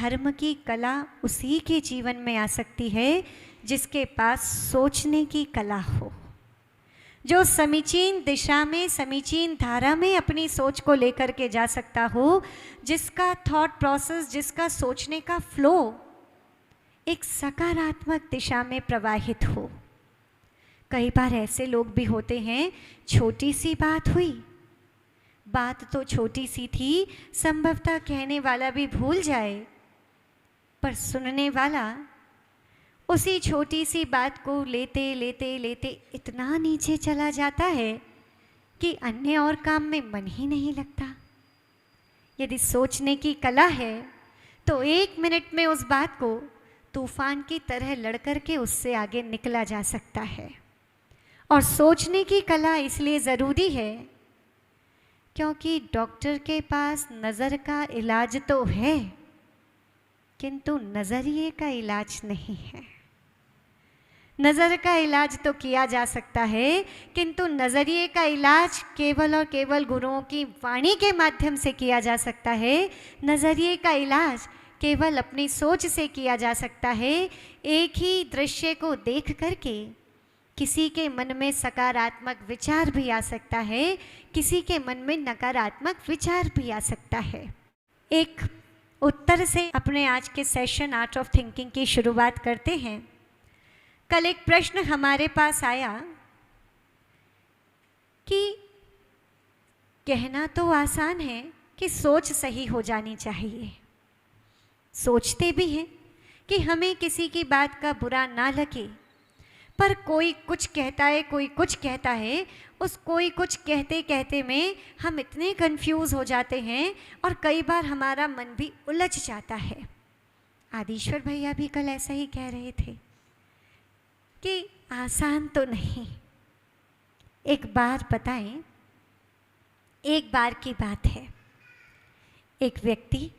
धर्म की कला उसी के जीवन में आ सकती है जिसके पास सोचने की कला हो, जो समीचीन दिशा में, समीचीन धारा में अपनी सोच को लेकर के जा सकता हो, जिसका थॉट प्रोसेस, जिसका सोचने का फ्लो एक सकारात्मक दिशा में प्रवाहित हो। कई बार ऐसे लोग भी होते हैं, छोटी सी बात हुई, बात तो छोटी सी थी, संभवतः कहने वाला भी भूल जाए, पर सुनने वाला उसी छोटी सी बात को लेते लेते लेते इतना नीचे चला जाता है कि अन्य और काम में मन ही नहीं लगता। यदि सोचने की कला है तो 1 मिनट में उस बात को तूफान की तरह लड़कर के उससे आगे निकला जा सकता है। और सोचने की कला इसलिए ज़रूरी है क्योंकि डॉक्टर के पास नज़र का इलाज तो है, किंतु नज़रिए का इलाज नहीं है। नज़र का इलाज तो किया जा सकता है, किंतु नज़रिए का इलाज केवल और केवल गुरुओं की वाणी के माध्यम से किया जा सकता है। नज़रिए का इलाज केवल अपनी सोच से किया जा सकता है। एक ही दृश्य को देख करके किसी के मन में सकारात्मक विचार भी आ सकता है, किसी के मन में नकारात्मक विचार भी आ सकता है। एक उत्तर से अपने आज के सेशन आर्ट ऑफ थिंकिंग की शुरुआत करते हैं। कल एक प्रश्न हमारे पास आया कि कहना तो आसान है कि सोच सही हो जानी चाहिए, सोचते भी हैं कि हमें किसी की बात का बुरा ना लगे, पर कोई कुछ कहता है, कोई कुछ कहता है, उस कोई कुछ कहते कहते में हम इतने कंफ्यूज हो जाते हैं और कई बार हमारा मन भी उलझ जाता है। आदिश्वर भैया भी कल ऐसा ही कह रहे थे कि आसान तो नहीं। एक बार बताएं, एक बार की बात है, एक व्यक्ति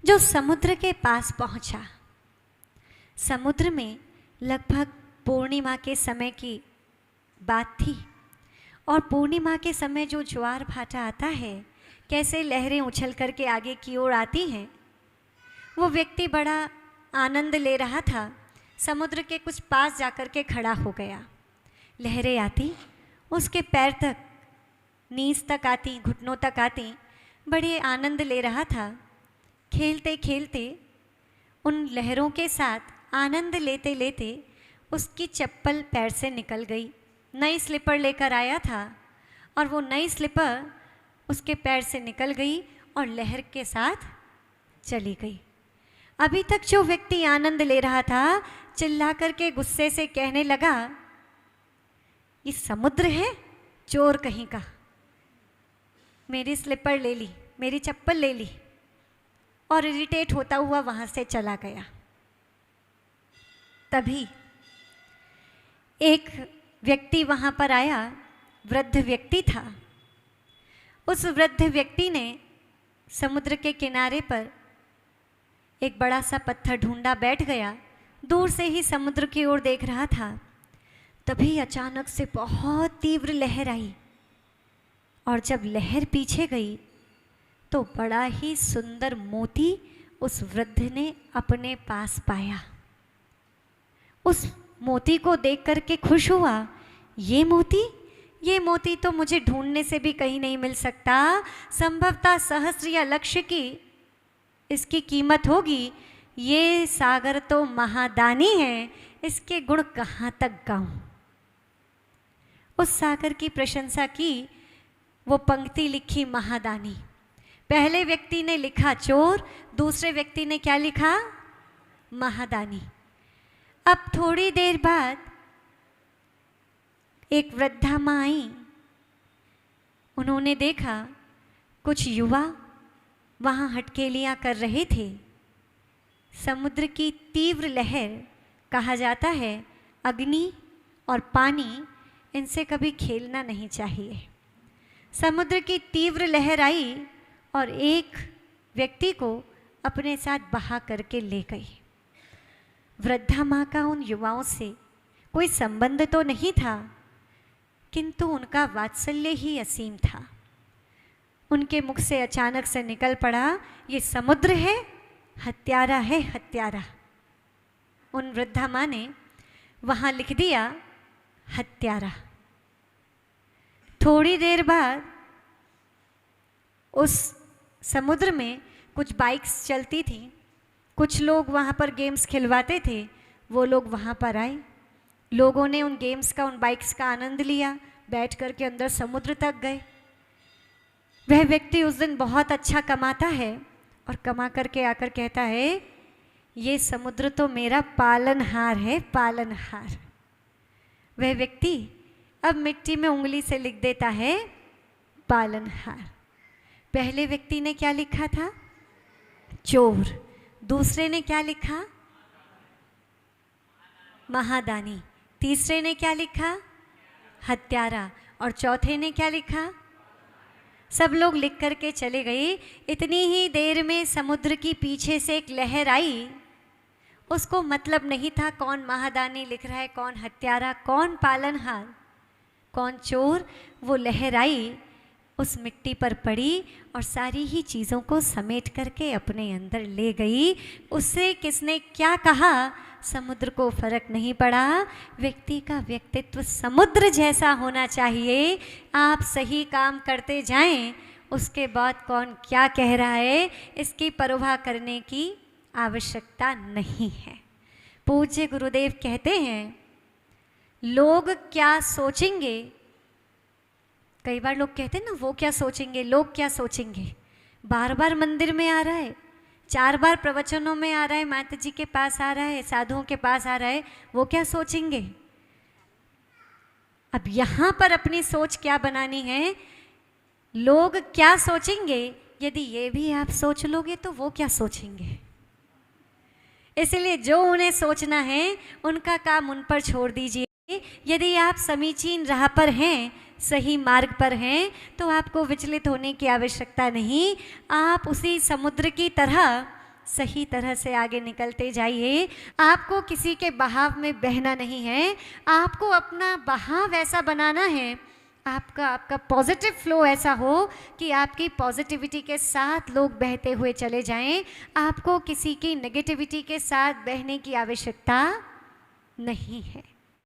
जो समुद्र के पास पहुंचा। समुद्र में लगभग पूर्णिमा के समय की बात थी और पूर्णिमा के समय जो ज्वार भाटा आता है, कैसे लहरें उछल करके आगे की ओर आती हैं, वो व्यक्ति बड़ा आनंद ले रहा था। समुद्र के कुछ पास जाकर के खड़ा हो गया। लहरें आती, उसके पैर तक, नीज तक आती, घुटनों तक आती, बड़े आनंद ले रहा था। खेलते खेलते उन लहरों के साथ आनंद लेते लेते उसकी चप्पल पैर से निकल गई। नई स्लीपर लेकर आया था और वो नई स्लीपर उसके पैर से निकल गई और लहर के साथ चली गई। अभी तक जो व्यक्ति आनंद ले रहा था चिल्ला करके गुस्से से कहने लगा, ये समुद्र है, चोर कहीं का, मेरी स्लीपर ले ली, मेरी चप्पल ले ली, और इरिटेट होता हुआ वहाँ से चला गया। तभी एक व्यक्ति वहाँ पर आया, वृद्ध व्यक्ति था। उस वृद्ध व्यक्ति ने समुद्र के किनारे पर एक बड़ा सा पत्थर ढूंढा, बैठ गया, दूर से ही समुद्र की ओर देख रहा था। तभी अचानक से बहुत तीव्र लहर आई और जब लहर पीछे गई तो बड़ा ही सुंदर मोती उस वृद्ध ने अपने पास पाया। उस मोती को देख करके खुश हुआ, ये मोती तो मुझे ढूंढने से भी कहीं नहीं मिल सकता, संभवतः सहस्र या लक्ष्य की इसकी कीमत होगी। ये सागर तो महादानी है, इसके गुण कहाँ तक गाऊं। उस सागर की प्रशंसा की, वो पंक्ति लिखी महादानी। पहले व्यक्ति ने लिखा चोर, दूसरे व्यक्ति ने क्या लिखा, महादानी। अब थोड़ी देर बाद एक वृद्धा माँ आई। उन्होंने देखा कुछ युवा वहाँ हटकेलियाँ कर रहे थे। समुद्र की तीव्र लहर, कहा जाता है अग्नि और पानी, इनसे कभी खेलना नहीं चाहिए। समुद्र की तीव्र लहर आई और एक व्यक्ति को अपने साथ बहा करके ले गई। वृद्धा माँ का उन युवाओं से कोई संबंध तो नहीं था, किंतु उनका वात्सल्य ही असीम था। उनके मुख से अचानक से निकल पड़ा, ये समुद्र है, हत्यारा है हत्यारा। उन वृद्धा माँ ने वहाँ लिख दिया हत्यारा। थोड़ी देर बाद उस समुद्र में कुछ बाइक्स चलती थी, कुछ लोग वहाँ पर गेम्स खिलवाते थे, वो लोग वहाँ पर आए। लोगों ने उन गेम्स का, उन बाइक्स का आनंद लिया, बैठ कर के अंदर समुद्र तक गए। वह व्यक्ति उस दिन बहुत अच्छा कमाता है और कमा करके आकर कहता है, ये समुद्र तो मेरा पालनहार है, पालनहार। वह व्यक्ति अब मिट्टी में उंगली से लिख देता है पालनहार। पहले व्यक्ति ने क्या लिखा था? चोर। दूसरे ने क्या लिखा? महादानी। तीसरे ने क्या लिखा? हत्यारा। और चौथे ने क्या लिखा? सब लोग लिख करके चले गए। इतनी ही देर में समुद्र की पीछे से एक लहर आई। उसको मतलब नहीं था कौन महादानी लिख रहा है, कौन हत्यारा, कौन पालनहार, कौन चोर। वो लहर आई, उस मिट्टी पर पड़ी और सारी ही चीज़ों को समेट करके अपने अंदर ले गई। उससे किसने क्या कहा, समुद्र को फर्क नहीं पड़ा। व्यक्ति का व्यक्तित्व समुद्र जैसा होना चाहिए। आप सही काम करते जाएं, उसके बाद कौन क्या कह रहा है इसकी परवाह करने की आवश्यकता नहीं है। पूज्य गुरुदेव कहते हैं, लोग क्या सोचेंगे। कई बार लोग कहते हैं ना, वो क्या सोचेंगे, लोग क्या सोचेंगे। बार बार मंदिर में आ रहा है, 4 बार प्रवचनों में आ रहा है, माता जी के पास आ रहा है, साधुओं के पास आ रहा है, वो क्या सोचेंगे। अब यहाँ पर अपनी सोच क्या बनानी है, लोग क्या सोचेंगे। यदि ये भी आप सोच लोगे तो वो क्या सोचेंगे। इसलिए जो उन्हें सोचना है उनका काम उन पर छोड़ दीजिए। यदि आप समीचीन राह पर हैं, सही मार्ग पर हैं, तो आपको विचलित होने की आवश्यकता नहीं। आप उसी समुद्र की तरह सही तरह से आगे निकलते जाइए। आपको किसी के बहाव में बहना नहीं है, आपको अपना बहाव ऐसा बनाना है, आपका पॉजिटिव फ्लो ऐसा हो कि आपकी पॉजिटिविटी के साथ लोग बहते हुए चले जाएं। आपको किसी की नेगेटिविटी के साथ बहने की आवश्यकता नहीं है।